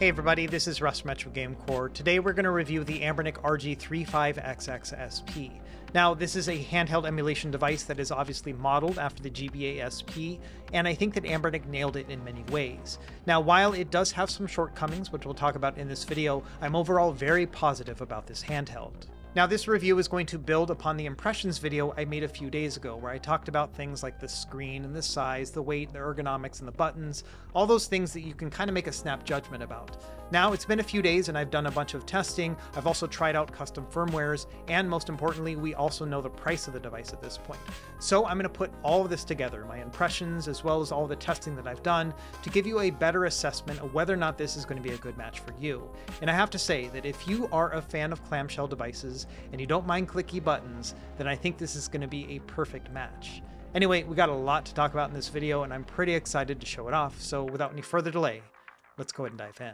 Hey everybody, this is Russ from Metro Game Core. Today we're going to review the Anbernic RG35XXSP. Now, this is a handheld emulation device that is obviously modeled after the GBA SP, and I think that Anbernic nailed it in many ways. Now, while it does have some shortcomings, which we'll talk about in this video, I'm overall very positive about this handheld. Now, this review is going to build upon the impressions video I made a few days ago, where I talked about things like the screen and the size, the weight, the ergonomics, and the buttons, all those things that you can kind of make a snap judgment about. Now, it's been a few days and I've done a bunch of testing. I've also tried out custom firmwares, and most importantly, we also know the price of the device at this point. So I'm going to put all of this together, my impressions, as well as all the testing that I've done, to give you a better assessment of whether or not this is going to be a good match for you. And I have to say that if you are a fan of clamshell devices, and you don't mind clicky buttons, then I think this is going to be a perfect match. Anyway, we got a lot to talk about in this video, and I'm pretty excited to show it off, so without any further delay, let's go ahead and dive in.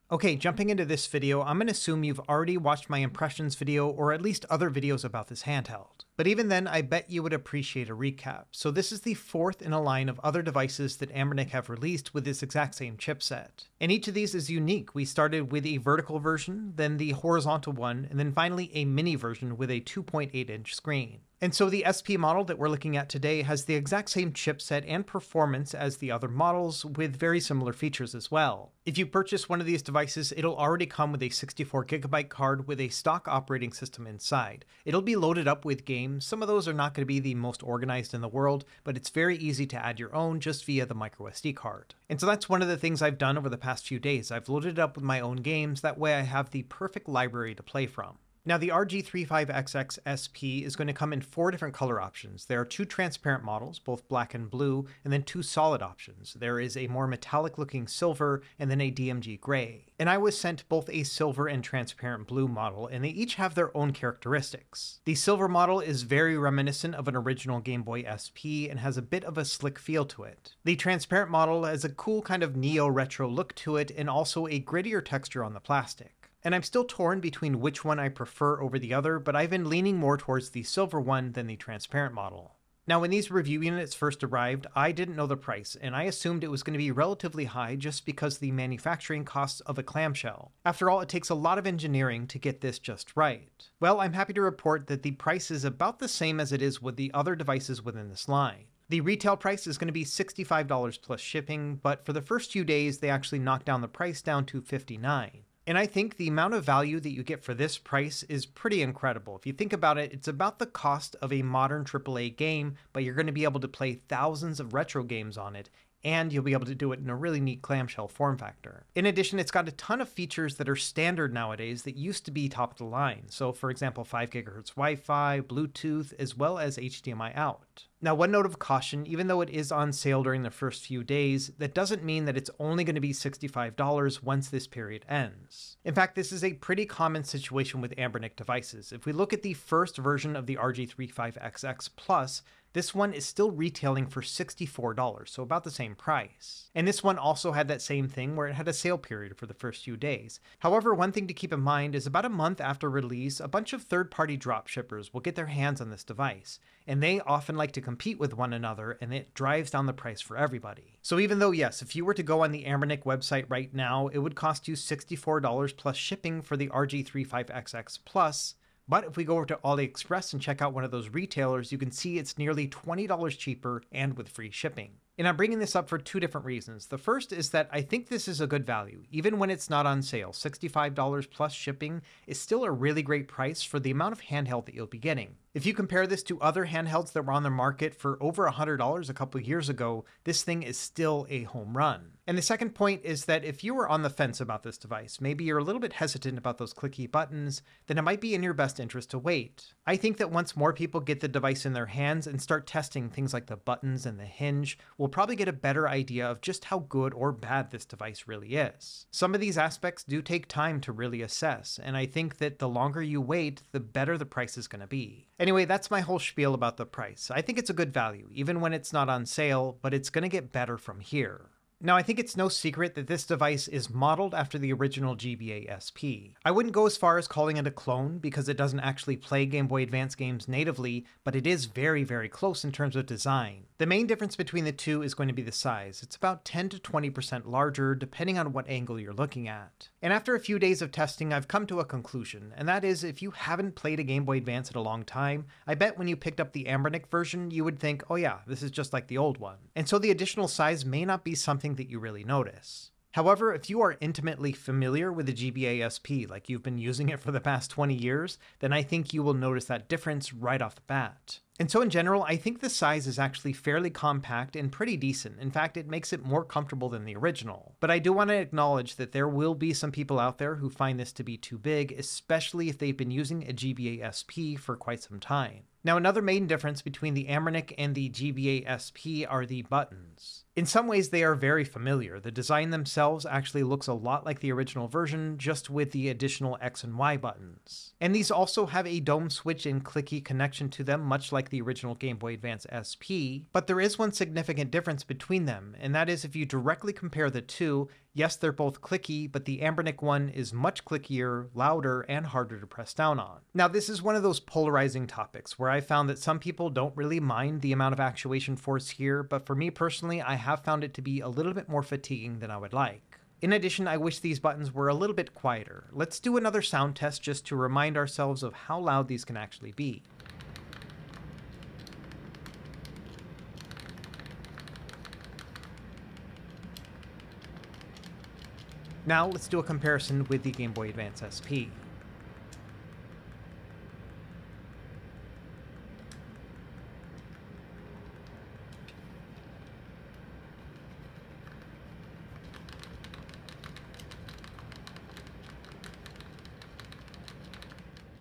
Okay, jumping into this video, I'm going to assume you've already watched my impressions video or at least other videos about this handheld. But even then, I bet you would appreciate a recap. So this is the fourth in a line of other devices that Anbernic have released with this exact same chipset. And each of these is unique. We started with a vertical version, then the horizontal one, and then finally a mini version with a 2.8-inch screen. And so the SP model that we're looking at today has the exact same chipset and performance as the other models, with very similar features as well. If you purchase one of these devices, it'll already come with a 64GB card with a stock operating system inside. It'll be loaded up with games. Some of those are not going to be the most organized in the world, but it's very easy to add your own just via the microSD card. And so that's one of the things I've done over the past few days. I've loaded it up with my own games, that way I have the perfect library to play from. Now, the RG35XXSP is going to come in 4 different color options. There are 2 transparent models, both black and blue, and then 2 solid options. There is a more metallic looking silver and then a DMG gray. And I was sent both a silver and transparent blue model, and they each have their own characteristics. The silver model is very reminiscent of an original Game Boy SP and has a bit of a slick feel to it. The transparent model has a cool kind of neo-retro look to it and also a grittier texture on the plastic. And I'm still torn between which one I prefer over the other, but I've been leaning more towards the silver one than the transparent model. Now, when these review units first arrived, I didn't know the price, and I assumed it was going to be relatively high just because of the manufacturing costs of a clamshell. After all, it takes a lot of engineering to get this just right. Well, I'm happy to report that the price is about the same as it is with the other devices within this line. The retail price is going to be $65 plus shipping, but for the first few days, they actually knocked down the price down to $59. And I think the amount of value that you get for this price is pretty incredible. If you think about it, it's about the cost of a modern AAA game, but you're going to be able to play thousands of retro games on it, and you'll be able to do it in a really neat clamshell form factor. In addition, it's got a ton of features that are standard nowadays that used to be top of the line. So for example, 5 GHz Wi-Fi, Bluetooth, as well as HDMI out. Now, one note of caution, even though it is on sale during the first few days, that doesn't mean that it's only going to be $65 once this period ends. In fact, this is a pretty common situation with Anbernic devices. If we look at the first version of the RG35XX Plus, this one is still retailing for $64, so about the same price. And this one also had that same thing where it had a sale period for the first few days. However, one thing to keep in mind is about a month after release, a bunch of third-party dropshippers will get their hands on this device, and they often like to compete with one another, and it drives down the price for everybody. So even though, yes, if you were to go on the Anbernic website right now, it would cost you $64 plus shipping for the RG35XX Plus, but if we go over to AliExpress and check out one of those retailers, you can see it's nearly $20 cheaper and with free shipping. And I'm bringing this up for 2 different reasons. The first is that I think this is a good value. Even when it's not on sale, $65 plus shipping is still a really great price for the amount of handheld that you'll be getting. If you compare this to other handhelds that were on the market for over $100 a couple of years ago, this thing is still a home run. And the second point is that if you were on the fence about this device, maybe you're a little bit hesitant about those clicky buttons, then it might be in your best interest to wait. I think that once more people get the device in their hands and start testing things like the buttons and the hinge, we'll probably get a better idea of just how good or bad this device really is. Some of these aspects do take time to really assess, and I think that the longer you wait, the better the price is going to be. Anyway, that's my whole spiel about the price. I think it's a good value, even when it's not on sale, but it's going to get better from here. Now, I think it's no secret that this device is modeled after the original GBA-SP. I wouldn't go as far as calling it a clone because it doesn't actually play Game Boy Advance games natively, but it is very, very close in terms of design. The main difference between the two is going to be the size. It's about 10 to 20% larger depending on what angle you're looking at. And after a few days of testing, I've come to a conclusion, and that is if you haven't played a Game Boy Advance in a long time, I bet when you picked up the Anbernic version, you would think, oh yeah, this is just like the old one. And so the additional size may not be something that you really notice. However, if you are intimately familiar with the GBA-SP, like you've been using it for the past 20 years, then I think you will notice that difference right off the bat. And so in general, I think the size is actually fairly compact and pretty decent. In fact, it makes it more comfortable than the original. But I do want to acknowledge that there will be some people out there who find this to be too big, especially if they've been using a GBA-SP for quite some time. Now, another main difference between the Anbernic and the GBA-SP are the buttons. In some ways, they are very familiar. The design themselves actually looks a lot like the original version, just with the additional X and Y buttons. And these also have a dome switch and clicky connection to them, much like the original Game Boy Advance SP, but there is one significant difference between them, and that is if you directly compare the two, yes, they're both clicky, but the Anbernic one is much clickier, louder, and harder to press down on. Now, this is one of those polarizing topics where I found that some people don't really mind the amount of actuation force here, but for me personally, I have found it to be a little bit more fatiguing than I would like. In addition, I wish these buttons were a little bit quieter. Let's do another sound test just to remind ourselves of how loud these can actually be. Now let's do a comparison with the Game Boy Advance SP.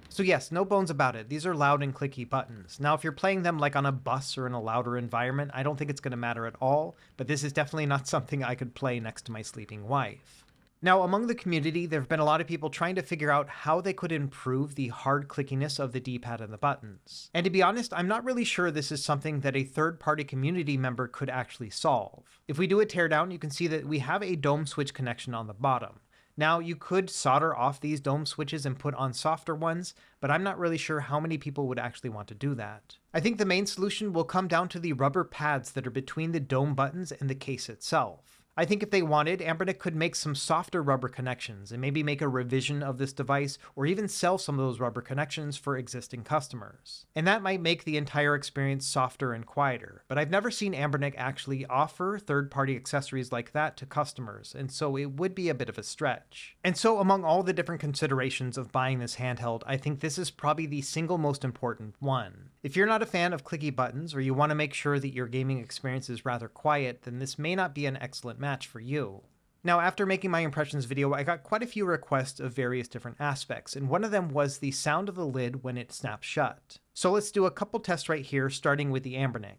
So yes, no bones about it, these are loud and clicky buttons. Now if you're playing them like on a bus or in a louder environment, I don't think it's going to matter at all, but this is definitely not something I could play next to my sleeping wife. Now, among the community, there have been a lot of people trying to figure out how they could improve the hard clickiness of the D-pad and the buttons. And to be honest, I'm not really sure this is something that a third-party community member could actually solve. If we do a teardown, you can see that we have a dome switch connection on the bottom. Now, you could solder off these dome switches and put on softer ones, but I'm not really sure how many people would actually want to do that. I think the main solution will come down to the rubber pads that are between the dome buttons and the case itself. I think if they wanted, Anbernic could make some softer rubber connections and maybe make a revision of this device or even sell some of those rubber connections for existing customers. And that might make the entire experience softer and quieter, but I've never seen Anbernic actually offer third-party accessories like that to customers, and so it would be a bit of a stretch. And so among all the different considerations of buying this handheld, I think this is probably the single most important one. If you're not a fan of clicky buttons or you want to make sure that your gaming experience is rather quiet, then this may not be an excellent match for you. Now, after making my impressions video, I got quite a few requests of various different aspects, and one of them was the sound of the lid when it snaps shut. So let's do a couple tests right here, starting with the Anbernic.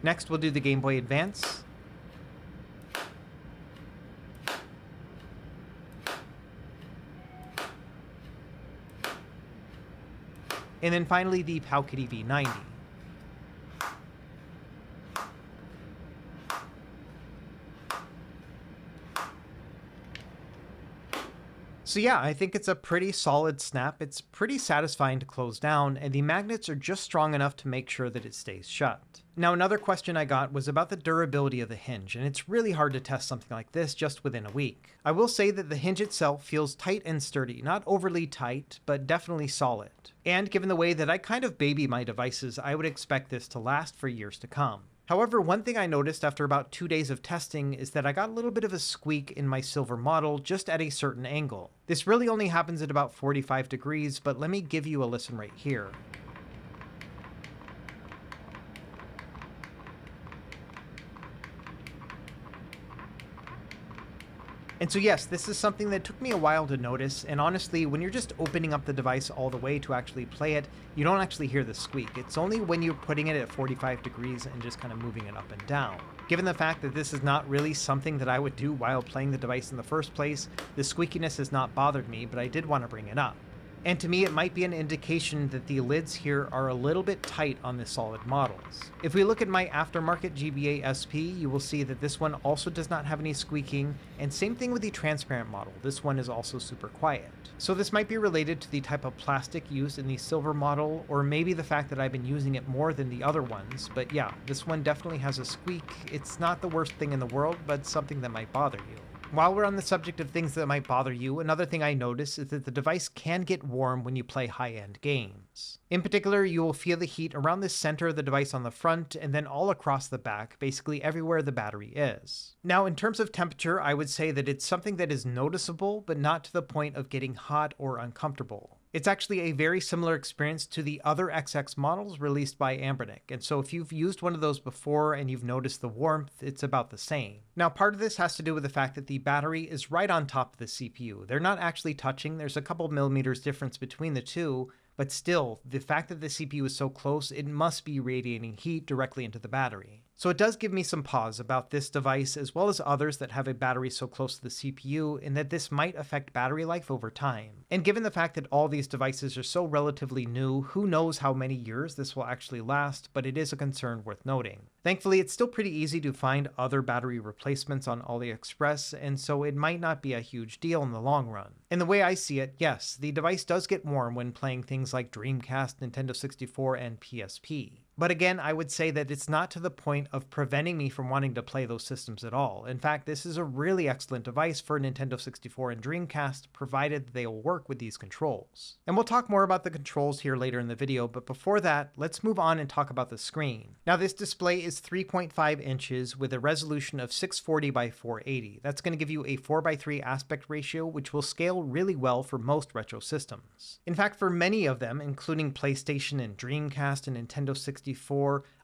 Next, we'll do the Game Boy Advance. And then finally the Powkiddy V90. So yeah, I think it's a pretty solid snap. It's pretty satisfying to close down, and the magnets are just strong enough to make sure that it stays shut. Now, another question I got was about the durability of the hinge, and it's really hard to test something like this just within a week. I will say that the hinge itself feels tight and sturdy, not overly tight, but definitely solid. And given the way that I kind of baby my devices, I would expect this to last for years to come. However, one thing I noticed after about 2 days of testing is that I got a little bit of a squeak in my silver model just at a certain angle. This really only happens at about 45 degrees, but let me give you a listen right here. And so yes, this is something that took me a while to notice, and honestly, when you're just opening up the device all the way to actually play it, you don't actually hear the squeak. It's only when you're putting it at 45 degrees and just kind of moving it up and down. Given the fact that this is not really something that I would do while playing the device in the first place, the squeakiness has not bothered me, but I did want to bring it up. And to me, it might be an indication that the lids here are a little bit tight on the solid models. If we look at my aftermarket GBA SP, you will see that this one also does not have any squeaking, and same thing with the transparent model. This one is also super quiet. So this might be related to the type of plastic used in the silver model, or maybe the fact that I've been using it more than the other ones, but yeah, this one definitely has a squeak. It's not the worst thing in the world, but something that might bother you. While we're on the subject of things that might bother you, another thing I notice is that the device can get warm when you play high-end games. In particular, you will feel the heat around the center of the device on the front and then all across the back, basically everywhere the battery is. Now, in terms of temperature, I would say that it's something that is noticeable, but not to the point of getting hot or uncomfortable. It's actually a very similar experience to the other XX models released by Anbernic, and so if you've used one of those before and you've noticed the warmth, it's about the same. Now, part of this has to do with the fact that the battery is right on top of the CPU. They're not actually touching, there's a couple millimeters difference between the two, but still, the fact that the CPU is so close, it must be radiating heat directly into the battery. So it does give me some pause about this device as well as others that have a battery so close to the CPU, in that this might affect battery life over time. And given the fact that all these devices are so relatively new, who knows how many years this will actually last, but it is a concern worth noting. Thankfully, it's still pretty easy to find other battery replacements on AliExpress, and so it might not be a huge deal in the long run. And the way I see it, yes, the device does get warm when playing things like Dreamcast, Nintendo 64, and PSP. But again, I would say that it's not to the point of preventing me from wanting to play those systems at all. In fact, this is a really excellent device for Nintendo 64 and Dreamcast, provided they will work with these controls. And we'll talk more about the controls here later in the video, but before that, let's move on and talk about the screen. Now, this display is 3.5 inches with a resolution of 640 by 480. That's going to give you a 4:3 aspect ratio, which will scale really well for most retro systems. In fact, for many of them, including PlayStation and Dreamcast and Nintendo 64,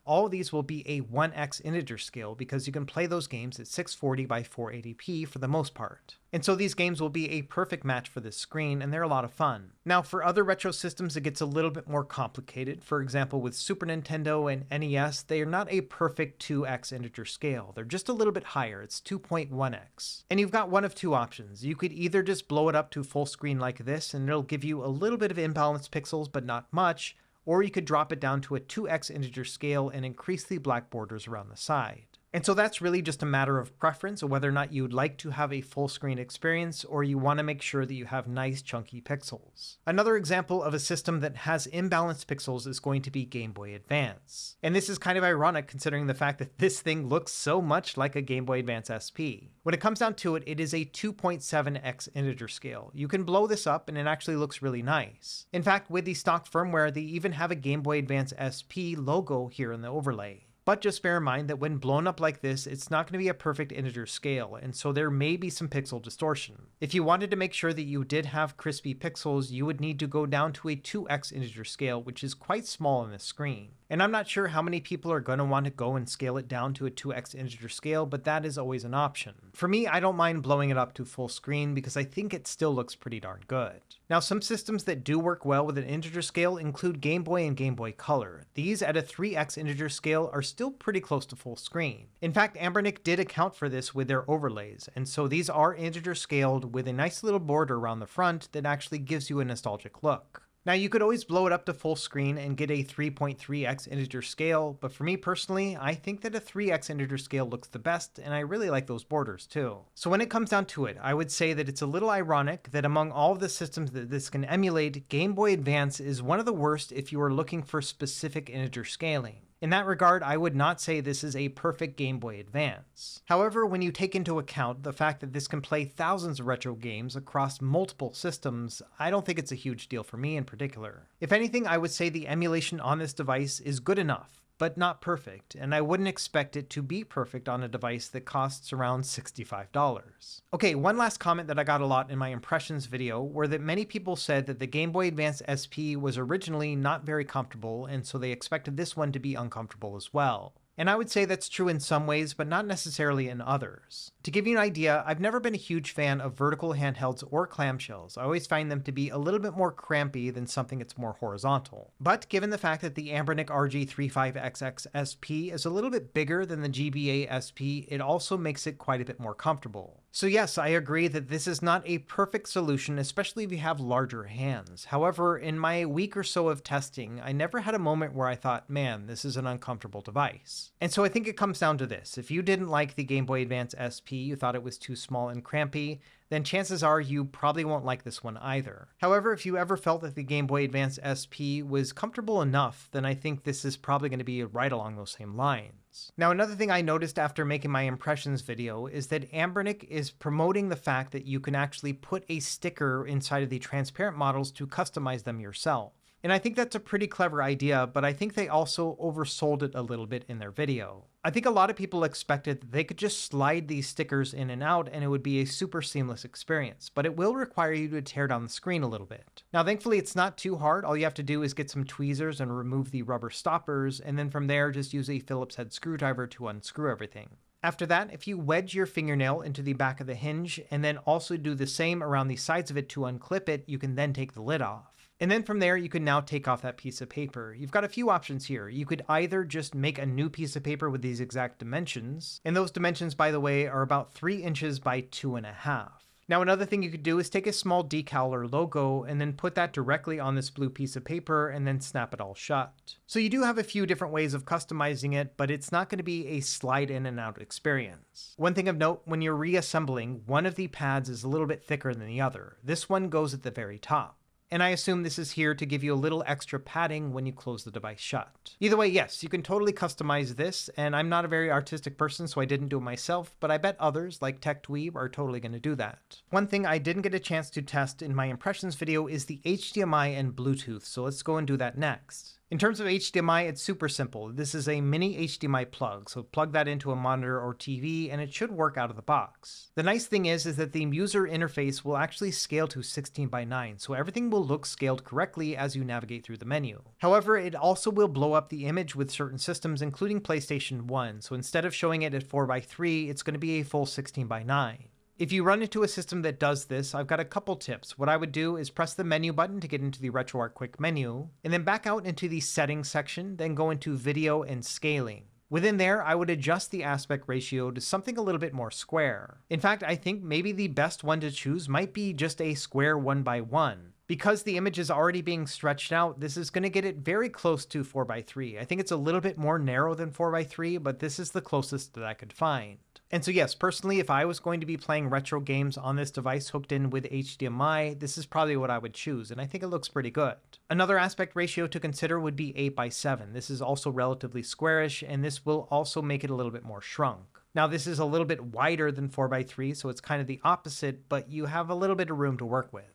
all of these will be a 1x integer scale because you can play those games at 640 by 480p for the most part. And so these games will be a perfect match for this screen, and they're a lot of fun. Now, for other retro systems, it gets a little bit more complicated. For example, with Super Nintendo and NES, they are not a perfect 2x integer scale. They're just a little bit higher. It's 2.1x. And you've got one of two options. You could either just blow it up to full screen like this, and it'll give you a little bit of imbalanced pixels, but not much, or you could drop it down to a 2x integer scale and increase the black borders around the side. And so that's really just a matter of preference, of whether or not you'd like to have a full screen experience or you want to make sure that you have nice chunky pixels. Another example of a system that has imbalanced pixels is going to be Game Boy Advance. And this is kind of ironic considering the fact that this thing looks so much like a Game Boy Advance SP. When it comes down to it, it is a 2.7x integer scale. You can blow this up and it actually looks really nice. In fact, with the stock firmware, they even have a Game Boy Advance SP logo here in the overlay. But just bear in mind that when blown up like this, it's not going to be a perfect integer scale, and so there may be some pixel distortion. If you wanted to make sure that you did have crispy pixels, you would need to go down to a 2x integer scale, which is quite small on this screen. And I'm not sure how many people are going to want to go and scale it down to a 2x integer scale, but that is always an option. For me, I don't mind blowing it up to full screen because I think it still looks pretty darn good. Now, some systems that do work well with an integer scale include Game Boy and Game Boy Color. These at a 3x integer scale are still pretty close to full screen. In fact, Anbernic did account for this with their overlays, and so these are integer scaled with a nice little border around the front that actually gives you a nostalgic look. Now, you could always blow it up to full screen and get a 3.3x integer scale, but for me personally, I think that a 3x integer scale looks the best, and I really like those borders too. So when it comes down to it, I would say that it's a little ironic that among all of the systems that this can emulate, Game Boy Advance is one of the worst if you are looking for specific integer scaling. In that regard, I would not say this is a perfect Game Boy Advance. However, when you take into account the fact that this can play thousands of retro games across multiple systems, I don't think it's a huge deal for me in particular. If anything, I would say the emulation on this device is good enough, but not perfect, and I wouldn't expect it to be perfect on a device that costs around $65. Okay, one last comment that I got a lot in my impressions video were that many people said that the Game Boy Advance SP was originally not very comfortable, and so they expected this one to be uncomfortable as well. And I would say that's true in some ways, but not necessarily in others. To give you an idea, I've never been a huge fan of vertical handhelds or clamshells. I always find them to be a little bit more crampy than something that's more horizontal. But given the fact that the Anbernic RG35XXSP is a little bit bigger than the GBA SP, it also makes it quite a bit more comfortable. So yes, I agree that this is not a perfect solution, especially if you have larger hands. However, in my week or so of testing, I never had a moment where I thought, man, this is an uncomfortable device. And so I think it comes down to this. If you didn't like the Game Boy Advance SP, you thought it was too small and crampy, then chances are you probably won't like this one either. However, if you ever felt that the Game Boy Advance SP was comfortable enough, then I think this is probably going to be right along those same lines. Now, another thing I noticed after making my impressions video is that Anbernic is promoting the fact that you can actually put a sticker inside of the transparent models to customize them yourself. And I think that's a pretty clever idea, but I think they also oversold it a little bit in their video. I think a lot of people expected that they could just slide these stickers in and out and it would be a super seamless experience, but it will require you to tear down the screen a little bit. Now, thankfully, it's not too hard. All you have to do is get some tweezers and remove the rubber stoppers, and then from there, just use a Phillips head screwdriver to unscrew everything. After that, if you wedge your fingernail into the back of the hinge and then also do the same around the sides of it to unclip it, you can then take the lid off. And then from there, you can now take off that piece of paper. You've got a few options here. You could either just make a new piece of paper with these exact dimensions, and those dimensions, by the way, are about 3 inches by 2.5. Now, another thing you could do is take a small decal or logo and then put that directly on this blue piece of paper and then snap it all shut. So you do have a few different ways of customizing it, but it's not going to be a slide in and out experience. One thing of note, when you're reassembling, one of the pads is a little bit thicker than the other. This one goes at the very top. And I assume this is here to give you a little extra padding when you close the device shut. Either way, yes, you can totally customize this, and I'm not a very artistic person, so I didn't do it myself, but I bet others, like TechDweeb, are totally going to do that. One thing I didn't get a chance to test in my impressions video is the HDMI and Bluetooth, so let's go and do that next. In terms of HDMI, it's super simple. This is a mini HDMI plug, so plug that into a monitor or TV and it should work out of the box. The nice thing is that the user interface will actually scale to 16:9, so everything will look scaled correctly as you navigate through the menu. However, it also will blow up the image with certain systems, including PlayStation 1, so instead of showing it at 4:3, it's going to be a full 16:9. If you run into a system that does this, I've got a couple tips. What I would do is press the menu button to get into the RetroArch Quick menu, and then back out into the settings section, then go into video and scaling. Within there, I would adjust the aspect ratio to something a little bit more square. In fact, I think maybe the best one to choose might be just a square 1:1. Because the image is already being stretched out, this is going to get it very close to 4:3. I think it's a little bit more narrow than 4:3, but this is the closest that I could find. And so yes, personally, if I was going to be playing retro games on this device hooked in with HDMI, this is probably what I would choose, and I think it looks pretty good. Another aspect ratio to consider would be 8:7. This is also relatively squarish, and this will also make it a little bit more shrunk. Now, this is a little bit wider than 4:3, so it's kind of the opposite, but you have a little bit of room to work with.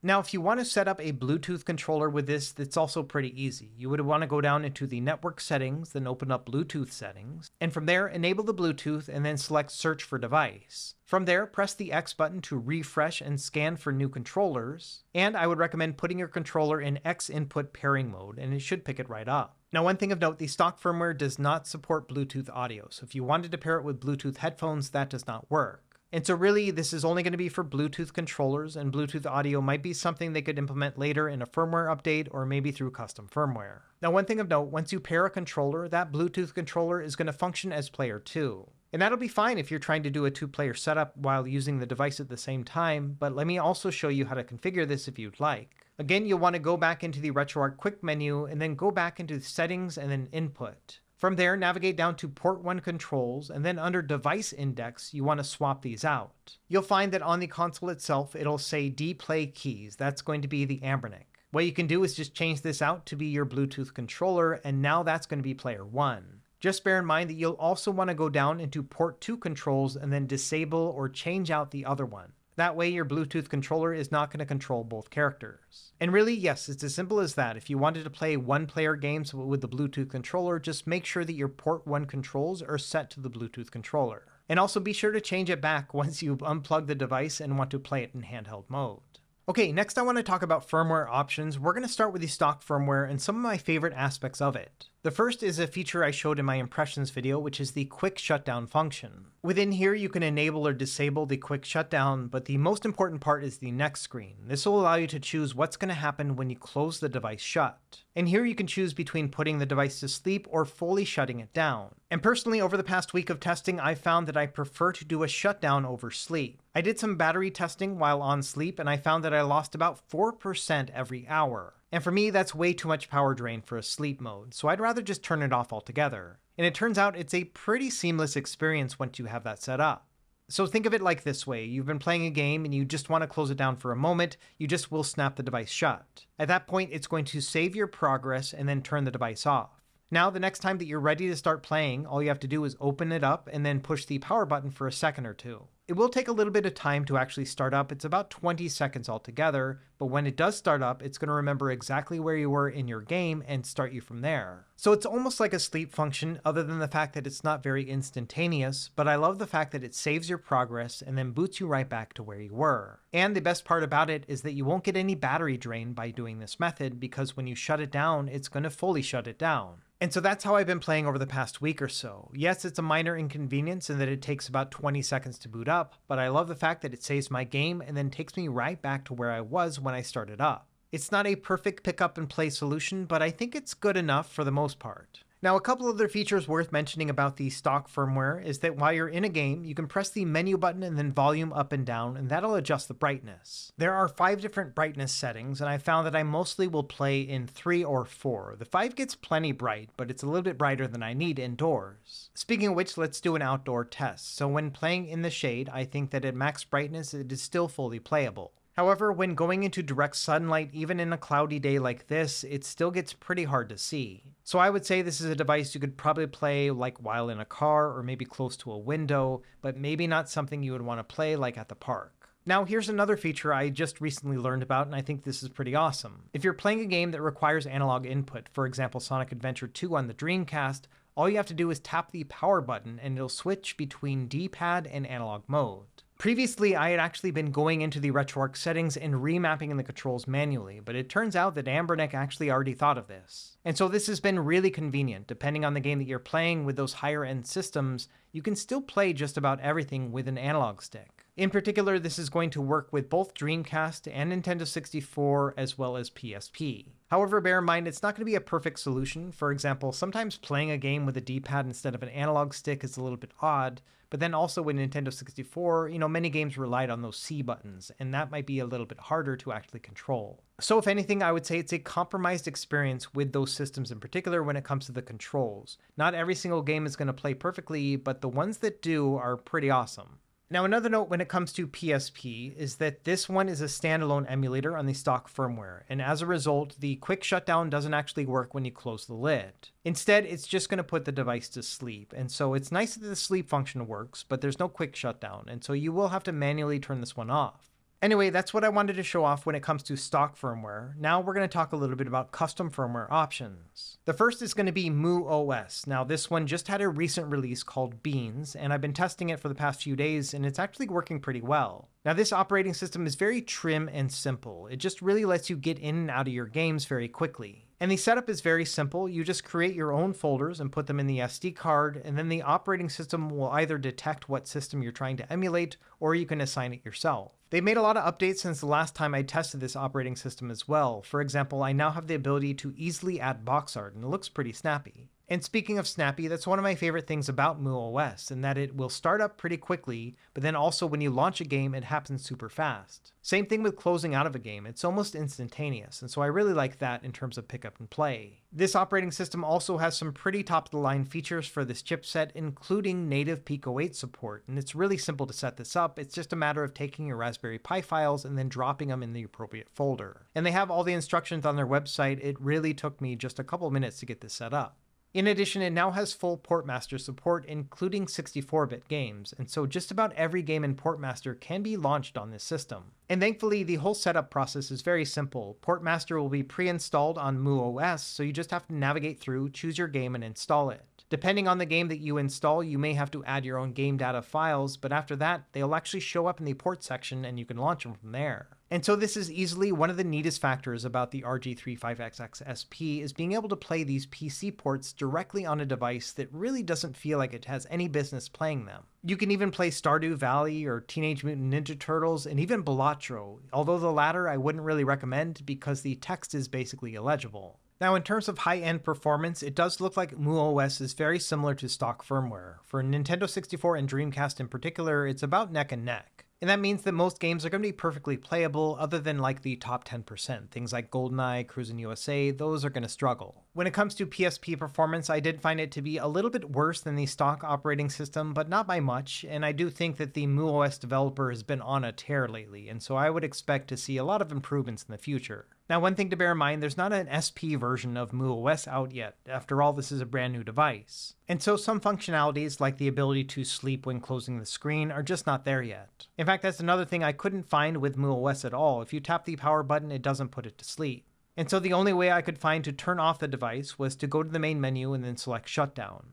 Now, if you want to set up a Bluetooth controller with this, it's also pretty easy. You would want to go down into the network settings, then open up Bluetooth settings, and from there, enable the Bluetooth and then select search for device. From there, press the X button to refresh and scan for new controllers, and I would recommend putting your controller in X input pairing mode, and it should pick it right up. Now, one thing of note, the stock firmware does not support Bluetooth audio, so if you wanted to pair it with Bluetooth headphones, that does not work. And so really, this is only going to be for Bluetooth controllers, and Bluetooth audio might be something they could implement later in a firmware update or maybe through custom firmware. Now, one thing of note, once you pair a controller, that Bluetooth controller is going to function as player 2. And that'll be fine if you're trying to do a 2-player setup while using the device at the same time, but let me also show you how to configure this if you'd like. Again, you'll want to go back into the RetroArch Quick menu and then go back into Settings and then Input. From there, navigate down to Port 1 Controls, and then under Device Index, you want to swap these out. You'll find that on the console itself, it'll say D-Play Keys. That's going to be the Anbernic. What you can do is just change this out to be your Bluetooth controller, and now that's going to be player 1. Just bear in mind that you'll also want to go down into Port 2 Controls and then disable or change out the other one. That way your Bluetooth controller is not going to control both characters. And really, yes, it's as simple as that. If you wanted to play one-player games with the Bluetooth controller, just make sure that your Port 1 controls are set to the Bluetooth controller. And also be sure to change it back once you've unplugged the device and want to play it in handheld mode. Okay, next I want to talk about firmware options. We're going to start with the stock firmware and some of my favorite aspects of it. The first is a feature I showed in my impressions video, which is the quick shutdown function. Within here, you can enable or disable the quick shutdown, but the most important part is the next screen. This will allow you to choose what's going to happen when you close the device shut. And here you can choose between putting the device to sleep or fully shutting it down. And personally, over the past week of testing, I found that I prefer to do a shutdown over sleep. I did some battery testing while on sleep, and I found that I lost about 4% every hour. And for me, that's way too much power drain for a sleep mode, so I'd rather just turn it off altogether. And it turns out it's a pretty seamless experience once you have that set up. So think of it like this way. You've been playing a game and you just want to close it down for a moment, you just will snap the device shut. At that point, it's going to save your progress and then turn the device off. Now, the next time that you're ready to start playing, all you have to do is open it up and then push the power button for a second or two. It will take a little bit of time to actually start up. It's about 20 seconds altogether, but when it does start up, it's going to remember exactly where you were in your game and start you from there. So it's almost like a sleep function, other than the fact that it's not very instantaneous, but I love the fact that it saves your progress and then boots you right back to where you were. And the best part about it is that you won't get any battery drain by doing this method, because when you shut it down, it's going to fully shut it down. And so that's how I've been playing over the past week or so. Yes, it's a minor inconvenience in that it takes about 20 seconds to boot up, but I love the fact that it saves my game and then takes me right back to where I was when I started up. It's not a perfect pick up and play solution, but I think it's good enough for the most part. Now, a couple other features worth mentioning about the stock firmware is that while you're in a game, you can press the menu button and then volume up and down, and that'll adjust the brightness. There are 5 different brightness settings, and I found that I mostly will play in 3 or 4. The 5 gets plenty bright, but it's a little bit brighter than I need indoors. Speaking of which, let's do an outdoor test. So when playing in the shade, I think that at max brightness, it is still fully playable. However, when going into direct sunlight, even in a cloudy day like this, it still gets pretty hard to see. So I would say this is a device you could probably play like while in a car or maybe close to a window, but maybe not something you would want to play like at the park. Now here's another feature I just recently learned about, and I think this is pretty awesome. If you're playing a game that requires analog input, for example Sonic Adventure 2 on the Dreamcast, all you have to do is tap the power button and it'll switch between D-pad and analog mode. Previously, I had actually been going into the RetroArch settings and remapping in the controls manually, but it turns out that Anbernic actually already thought of this. And so this has been really convenient. Depending on the game that you're playing with those higher end systems, you can still play just about everything with an analog stick. In particular, this is going to work with both Dreamcast and Nintendo 64 as well as PSP. However, bear in mind, it's not going to be a perfect solution. For example, sometimes playing a game with a D-pad instead of an analog stick is a little bit odd, but then also with Nintendo 64, many games relied on those C buttons, and that might be a little bit harder to actually control. So if anything, I would say it's a compromised experience with those systems in particular when it comes to the controls. Not every single game is going to play perfectly, but the ones that do are pretty awesome. Now, another note when it comes to PSP is that this one is a standalone emulator on the stock firmware, and as a result, the quick shutdown doesn't actually work when you close the lid. Instead, it's just going to put the device to sleep, and so it's nice that the sleep function works, but there's no quick shutdown, and so you will have to manually turn this one off. Anyway, that's what I wanted to show off when it comes to stock firmware. Now we're going to talk a little bit about custom firmware options. The first is going to be muOS. Now this one just had a recent release called Beans, and I've been testing it for the past few days, and it's actually working pretty well. Now this operating system is very trim and simple. It just really lets you get in and out of your games very quickly. And the setup is very simple. You just create your own folders and put them in the SD card, and then the operating system will either detect what system you're trying to emulate, or you can assign it yourself. They've made a lot of updates since the last time I tested this operating system as well. For example, I now have the ability to easily add box art, and it looks pretty snappy. And speaking of snappy, that's one of my favorite things about muOS, in that it will start up pretty quickly, but then also when you launch a game, it happens super fast. Same thing with closing out of a game, it's almost instantaneous, and so I really like that in terms of pick up and play. This operating system also has some pretty top-of-the-line features for this chipset, including native Pico 8 support, and it's really simple to set this up. It's just a matter of taking your Raspberry Pi files and then dropping them in the appropriate folder. And they have all the instructions on their website. It really took me just a couple minutes to get this set up. In addition, it now has full Portmaster support, including 64-bit games, and so just about every game in Portmaster can be launched on this system. And thankfully, the whole setup process is very simple. Portmaster will be pre-installed on muOS, so you just have to navigate through, choose your game, and install it. Depending on the game that you install, you may have to add your own game data files, but after that, they'll actually show up in the port section and you can launch them from there. And so this is easily one of the neatest factors about the RG35XXSP is being able to play these PC ports directly on a device that really doesn't feel like it has any business playing them. You can even play Stardew Valley or Teenage Mutant Ninja Turtles and even Balatro, although the latter I wouldn't really recommend because the text is basically illegible. Now, in terms of high-end performance, it does look like muOS is very similar to stock firmware. For Nintendo 64 and Dreamcast in particular, it's about neck and neck. And that means that most games are going to be perfectly playable other than like the top 10%. Things like GoldenEye, Cruisin' USA, those are going to struggle. When it comes to PSP performance, I did find it to be a little bit worse than the stock operating system, but not by much, and I do think that the muOS developer has been on a tear lately, and so I would expect to see a lot of improvements in the future. Now, one thing to bear in mind, there's not an SP version of muOS out yet. After all, this is a brand new device. And so some functionalities, like the ability to sleep when closing the screen, are just not there yet. In fact, that's another thing I couldn't find with muOS at all. If you tap the power button, it doesn't put it to sleep. And so the only way I could find to turn off the device was to go to the main menu and then select shutdown.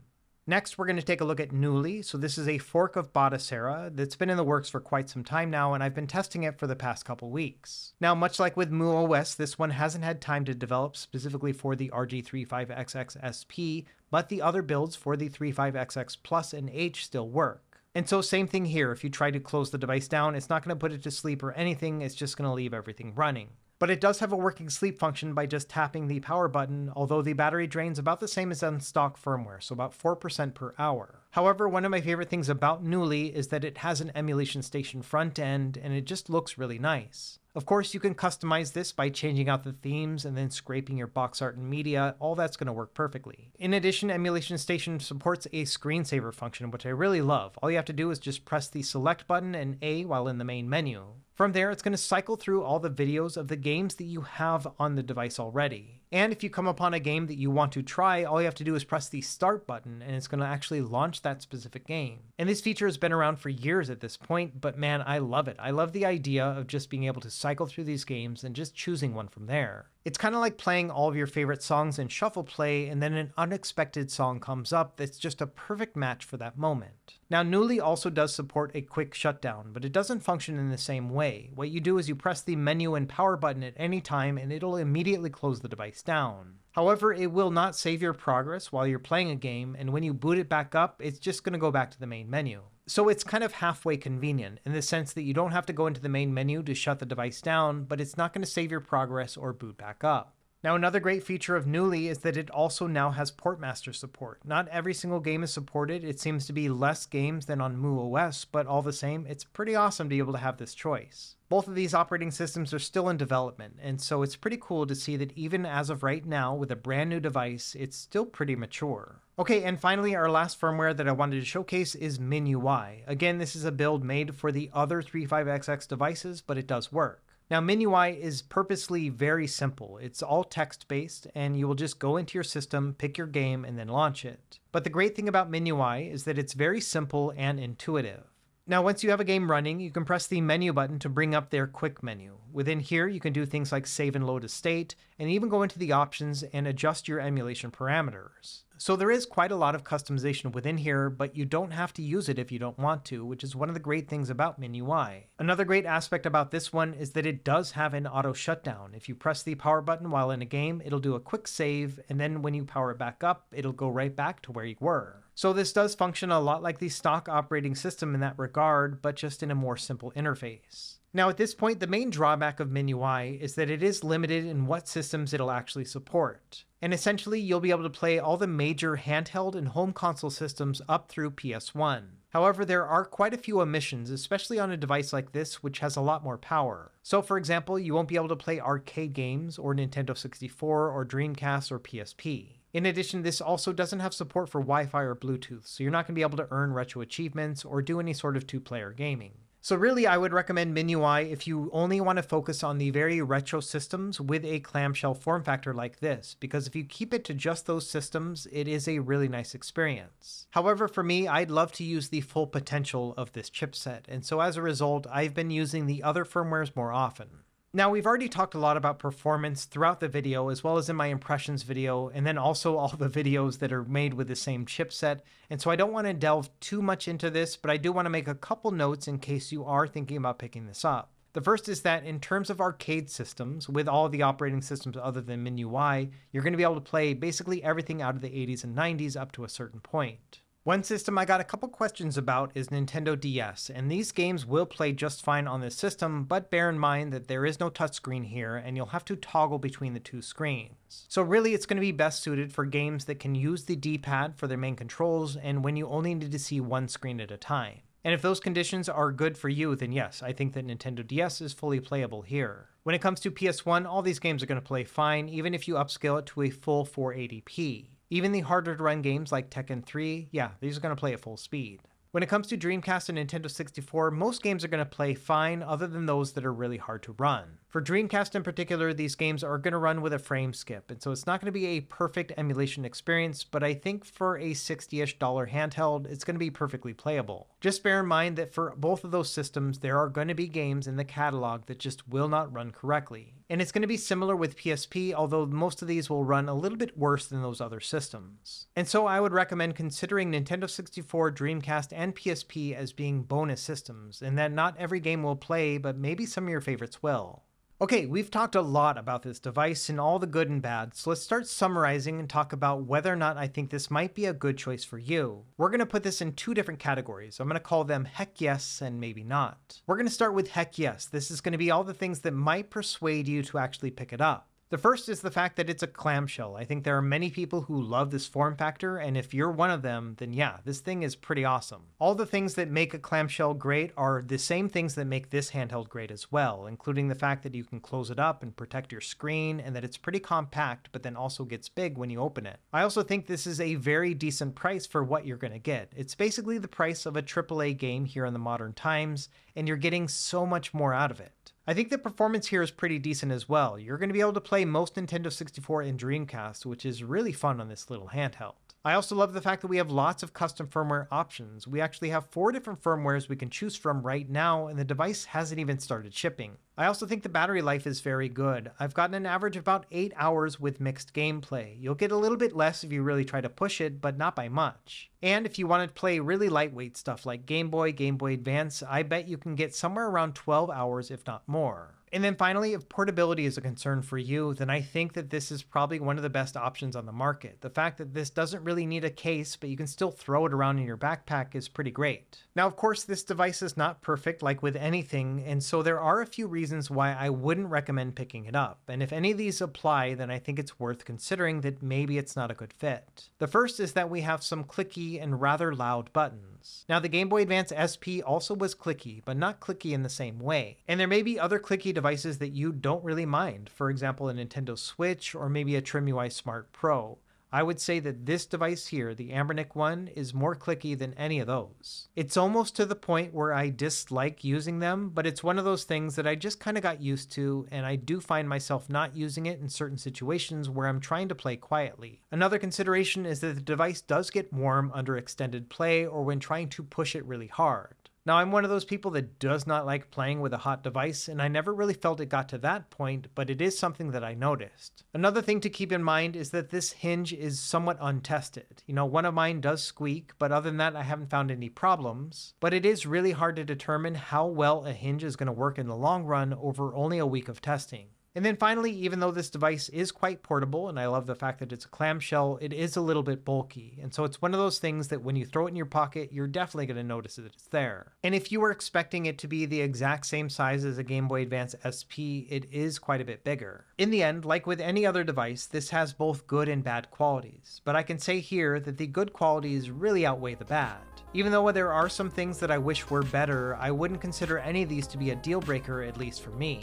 Next, we're going to take a look at Knulli. So this is a fork of Batocera that's been in the works for quite some time now, and I've been testing it for the past couple weeks. Now, much like with muOS, this one hasn't had time to develop specifically for the RG35XXSP, but the other builds for the 35XX Plus and H still work. And so same thing here, if you try to close the device down, it's not going to put it to sleep or anything, it's just going to leave everything running. But it does have a working sleep function by just tapping the power button, although the battery drains about the same as on stock firmware, so about 4% per hour. However, one of my favorite things about Knulli is that it has an emulation station front end, and it just looks really nice. Of course, you can customize this by changing out the themes and then scraping your box art and media. All that's going to work perfectly. In addition, Emulation Station supports a screensaver function, which I really love. All you have to do is just press the select button and A while in the main menu. From there, it's going to cycle through all the videos of the games that you have on the device already. And if you come upon a game that you want to try, all you have to do is press the start button and it's going to actually launch that specific game. And this feature has been around for years at this point, but man, I love it. I love the idea of just being able to cycle through these games and just choosing one from there. It's kind of like playing all of your favorite songs in shuffle play, and then an unexpected song comes up that's just a perfect match for that moment. Now, Knulli also does support a quick shutdown, but it doesn't function in the same way. What you do is you press the menu and power button at any time, and it'll immediately close the device down. However, it will not save your progress while you're playing a game, and when you boot it back up, it's just going to go back to the main menu. So it's kind of halfway convenient in the sense that you don't have to go into the main menu to shut the device down, but it's not going to save your progress or boot back up. Now, another great feature of Knulli is that it also now has Portmaster support. Not every single game is supported. It seems to be less games than on muOS, but all the same, it's pretty awesome to be able to have this choice. Both of these operating systems are still in development, and so it's pretty cool to see that even as of right now, with a brand new device, it's still pretty mature. Okay, and finally, our last firmware that I wanted to showcase is MinUI. Again, this is a build made for the other 35XX devices, but it does work. Now, MinUI is purposely very simple. It's all text-based, and you will just go into your system, pick your game, and then launch it. But the great thing about MinUI is that it's very simple and intuitive. Now, once you have a game running, you can press the menu button to bring up their quick menu. Within here, you can do things like save and load a state, and even go into the options and adjust your emulation parameters. So there is quite a lot of customization within here, but you don't have to use it if you don't want to, which is one of the great things about MinUI. Another great aspect about this one is that it does have an auto shutdown. If you press the power button while in a game, it'll do a quick save, and then when you power it back up, it'll go right back to where you were. So this does function a lot like the stock operating system in that regard, but just in a more simple interface. Now at this point, the main drawback of MinUI is that it is limited in what systems it'll actually support. And essentially, you'll be able to play all the major handheld and home console systems up through PS1. However, there are quite a few omissions, especially on a device like this, which has a lot more power. So for example, you won't be able to play arcade games or Nintendo 64 or Dreamcast or PSP. In addition, this also doesn't have support for Wi-Fi or Bluetooth, so you're not going to be able to earn retro achievements or do any sort of two-player gaming. So really, I would recommend MinUI if you only want to focus on the very retro systems with a clamshell form factor like this, because if you keep it to just those systems, it is a really nice experience. However, for me, I'd love to use the full potential of this chipset, and so as a result, I've been using the other firmwares more often. Now, we've already talked a lot about performance throughout the video, as well as in my impressions video, and then also all the videos that are made with the same chipset, and so I don't want to delve too much into this, but I do want to make a couple notes in case you are thinking about picking this up. The first is that in terms of arcade systems, with all the operating systems other than MinUI, you're going to be able to play basically everything out of the 80s and 90s up to a certain point. One system I got a couple questions about is Nintendo DS, and these games will play just fine on this system, but bear in mind that there is no touchscreen here, and you'll have to toggle between the two screens. So really, it's going to be best suited for games that can use the D-pad for their main controls, and when you only need to see one screen at a time. And if those conditions are good for you, then yes, I think that Nintendo DS is fully playable here. When it comes to PS1, all these games are going to play fine, even if you upscale it to a full 480p. Even the harder to run games like Tekken 3, yeah, these are going to play at full speed. When it comes to Dreamcast and Nintendo 64, most games are going to play fine other than those that are really hard to run. For Dreamcast in particular, these games are going to run with a frame skip, and so it's not going to be a perfect emulation experience, but I think for a $60-ish handheld, it's going to be perfectly playable. Just bear in mind that for both of those systems, there are going to be games in the catalog that just will not run correctly. And it's going to be similar with PSP, although most of these will run a little bit worse than those other systems. And so I would recommend considering Nintendo 64, Dreamcast, and PSP as being bonus systems, and that not every game will play, but maybe some of your favorites will. Okay, we've talked a lot about this device and all the good and bad, so let's start summarizing and talk about whether or not I think this might be a good choice for you. We're going to put this in two different categories. I'm going to call them heck yes and maybe not. We're going to start with heck yes. This is going to be all the things that might persuade you to actually pick it up. The first is the fact that it's a clamshell. I think there are many people who love this form factor, and if you're one of them, then yeah, this thing is pretty awesome. All the things that make a clamshell great are the same things that make this handheld great as well, including the fact that you can close it up and protect your screen, and that it's pretty compact, but then also gets big when you open it. I also think this is a very decent price for what you're going to get. It's basically the price of a AAA game here in the modern times, and you're getting so much more out of it. I think the performance here is pretty decent as well. You're going to be able to play most Nintendo 64 and Dreamcast, which is really fun on this little handheld. I also love the fact that we have lots of custom firmware options. We actually have 4 different firmwares we can choose from right now, and the device hasn't even started shipping. I also think the battery life is very good. I've gotten an average of about 8 hours with mixed gameplay. You'll get a little bit less if you really try to push it, but not by much. And if you want to play really lightweight stuff like Game Boy, Game Boy Advance, I bet you can get somewhere around 12 hours if not more. And then finally, if portability is a concern for you, then I think that this is probably one of the best options on the market. The fact that this doesn't really need a case, but you can still throw it around in your backpack is pretty great. Now, of course, this device is not perfect like with anything, and so there are a few reasons why I wouldn't recommend picking it up. And if any of these apply, then I think it's worth considering that maybe it's not a good fit. The first is that we have some clicky and rather loud buttons. Now, the Game Boy Advance SP also was clicky, but not clicky in the same way. And there may be other clicky devices that you don't really mind. For example, a Nintendo Switch or maybe a TrimUI Smart Pro. I would say that this device here, the Anbernic one, is more clicky than any of those. It's almost to the point where I dislike using them, but it's one of those things that I just kind of got used to, and I do find myself not using it in certain situations where I'm trying to play quietly. Another consideration is that the device does get warm under extended play or when trying to push it really hard. Now, I'm one of those people that does not like playing with a hot device, and I never really felt it got to that point, but it is something that I noticed. Another thing to keep in mind is that this hinge is somewhat untested. You know, one of mine does squeak, but other than that, I haven't found any problems. But it is really hard to determine how well a hinge is going to work in the long run over only a week of testing. And then finally, even though this device is quite portable, and I love the fact that it's a clamshell, it is a little bit bulky. And so it's one of those things that when you throw it in your pocket, you're definitely going to notice that it's there. And if you were expecting it to be the exact same size as a Game Boy Advance SP, it is quite a bit bigger. In the end, like with any other device, this has both good and bad qualities. But I can say here that the good qualities really outweigh the bad. Even though there are some things that I wish were better, I wouldn't consider any of these to be a deal breaker, at least for me.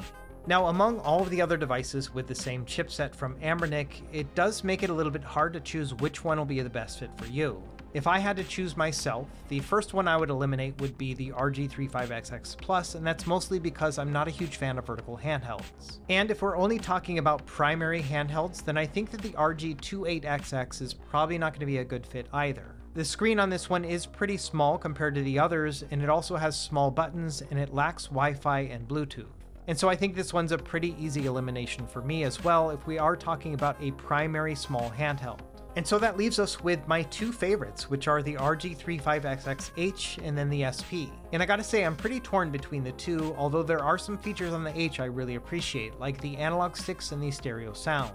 Now, among all of the other devices with the same chipset from Anbernic, it does make it a little bit hard to choose which one will be the best fit for you. If I had to choose myself, the first one I would eliminate would be the RG35XX Plus, and that's mostly because I'm not a huge fan of vertical handhelds. And if we're only talking about primary handhelds, then I think that the RG28XX is probably not going to be a good fit either. The screen on this one is pretty small compared to the others, and it also has small buttons, and it lacks Wi-Fi and Bluetooth. And so I think this one's a pretty easy elimination for me as well if we are talking about a primary small handheld. And so that leaves us with my two favorites, which are the RG35XXH and then the SP. And I gotta say, I'm pretty torn between the two, although there are some features on the H I really appreciate, like the analog sticks and the stereo sound.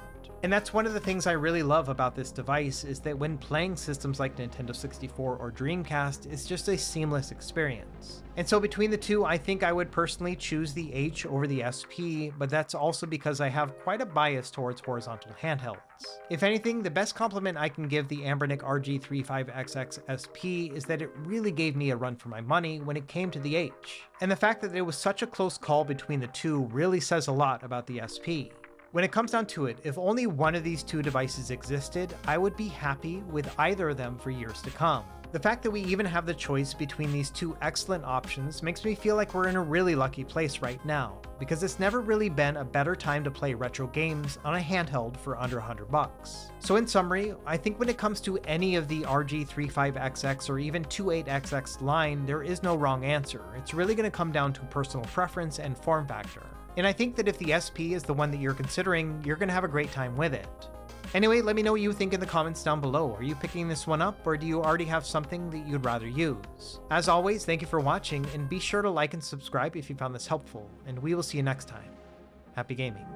And that's one of the things I really love about this device, is that when playing systems like Nintendo 64 or Dreamcast, it's just a seamless experience. And so between the two, I think I would personally choose the H over the SP, but that's also because I have quite a bias towards horizontal handhelds. If anything, the best compliment I can give the Anbernic RG35XXSP is that it really gave me a run for my money when it came to the H. And the fact that it was such a close call between the two really says a lot about the SP. When it comes down to it, if only one of these two devices existed, I would be happy with either of them for years to come. The fact that we even have the choice between these two excellent options makes me feel like we're in a really lucky place right now, because it's never really been a better time to play retro games on a handheld for under $100. So in summary, I think when it comes to any of the RG35XX or even 28XX line, there is no wrong answer. It's really going to come down to personal preference and form factor. And I think that if the SP is the one that you're considering, you're going to have a great time with it. Anyway, let me know what you think in the comments down below. Are you picking this one up, or do you already have something that you'd rather use? As always, thank you for watching, and be sure to like and subscribe if you found this helpful, and we will see you next time. Happy gaming.